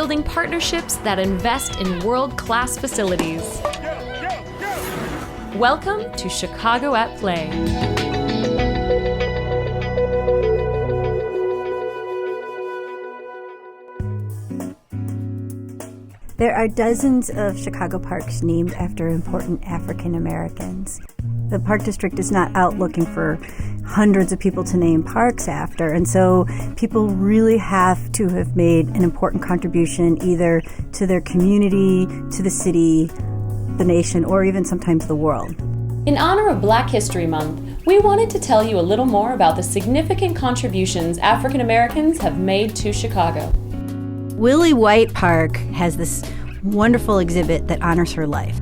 building partnerships that invest in world-class facilities. Welcome to Chicago at Play. There are dozens of Chicago parks named after important African Americans. The Park District is not out looking for hundreds of people to name parks after, and so people really have to have made an important contribution either to their community, to the city, the nation, or even sometimes the world. In honor of Black History Month, we wanted to tell you a little more about the significant contributions African Americans have made to Chicago. Willie White Park has this wonderful exhibit that honors her life.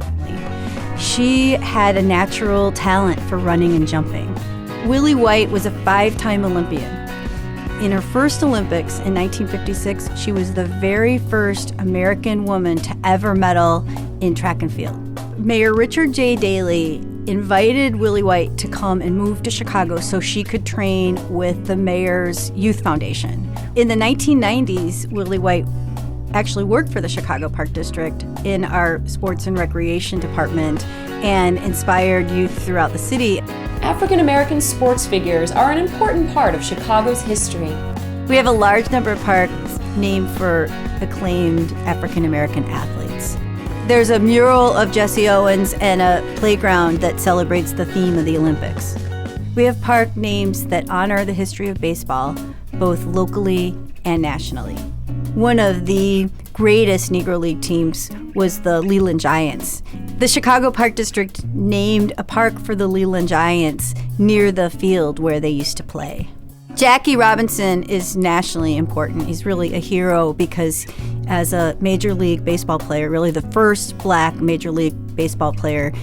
She had a natural talent for running and jumping. Willie White was a 5-time Olympian. In her first Olympics in 1956, she was the very first American woman to ever medal in track and field. Mayor Richard J. Daley invited Willie White to come and move to Chicago so she could train with the mayor's youth foundation. In the 1990s, Willie White actually worked for the Chicago Park District in our sports and recreation department and inspired youth throughout the city. African American sports figures are an important part of Chicago's history. We have a large number of parks named for acclaimed African American athletes. There's a mural of Jesse Owens and a playground that celebrates the theme of the Olympics. We have park names that honor the history of baseball, both locally and nationally. One of the greatest Negro League teams was the Leland Giants. The Chicago Park District named a park for the Leland Giants near the field where they used to play. Jackie Robinson is nationally important. He's really a hero because as a Major League Baseball player, really the first Black Major League Baseball player.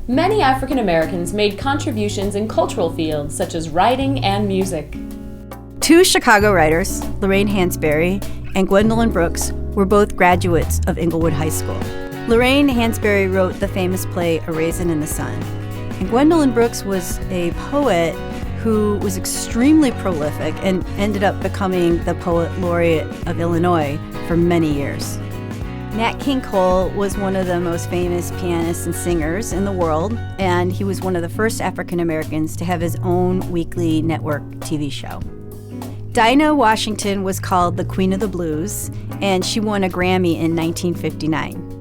Many African Americans made contributions in cultural fields such as writing and music. 2 Chicago writers, Lorraine Hansberry and Gwendolyn Brooks, were both graduates of Inglewood High School. Lorraine Hansberry wrote the famous play A Raisin in the Sun. And Gwendolyn Brooks was a poet who was extremely prolific and ended up becoming the Poet Laureate of Illinois for many years. Nat King Cole was one of the most famous pianists and singers in the world, and he was one of the first African Americans to have his own weekly network TV show. Dinah Washington was called the Queen of the Blues, and she won a Grammy in 1959.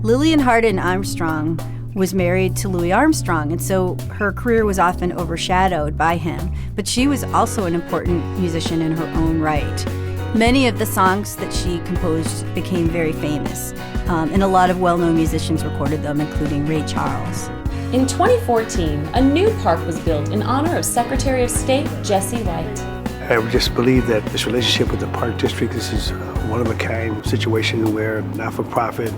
Lillian Hardin Armstrong was married to Louis Armstrong, and so her career was often overshadowed by him, but she was also an important musician in her own right. Many of the songs that she composed became very famous, and a lot of well-known musicians recorded them, including Ray Charles. In 2014, a new park was built in honor of Secretary of State Jesse White. I just believe that this relationship with the Park District, this is a one-of-a-kind situation where not-for-profit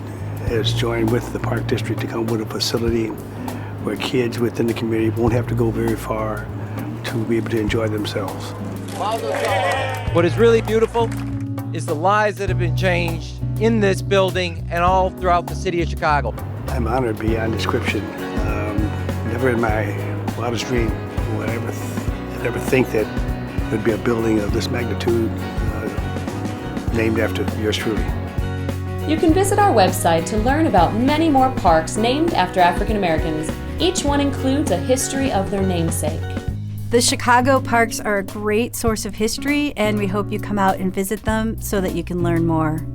has joined with the Park District to come with a facility where kids within the community won't have to go very far to be able to enjoy themselves. What is really beautiful is the lives that have been changed in this building and all throughout the city of Chicago. I'm honored beyond description. Never in my wildest dream would I ever think that there'd be a building of this magnitude named after yours truly. You can visit our website to learn about many more parks named after African Americans. Each one includes a history of their namesake. The Chicago parks are a great source of history, and we hope you come out and visit them so that you can learn more.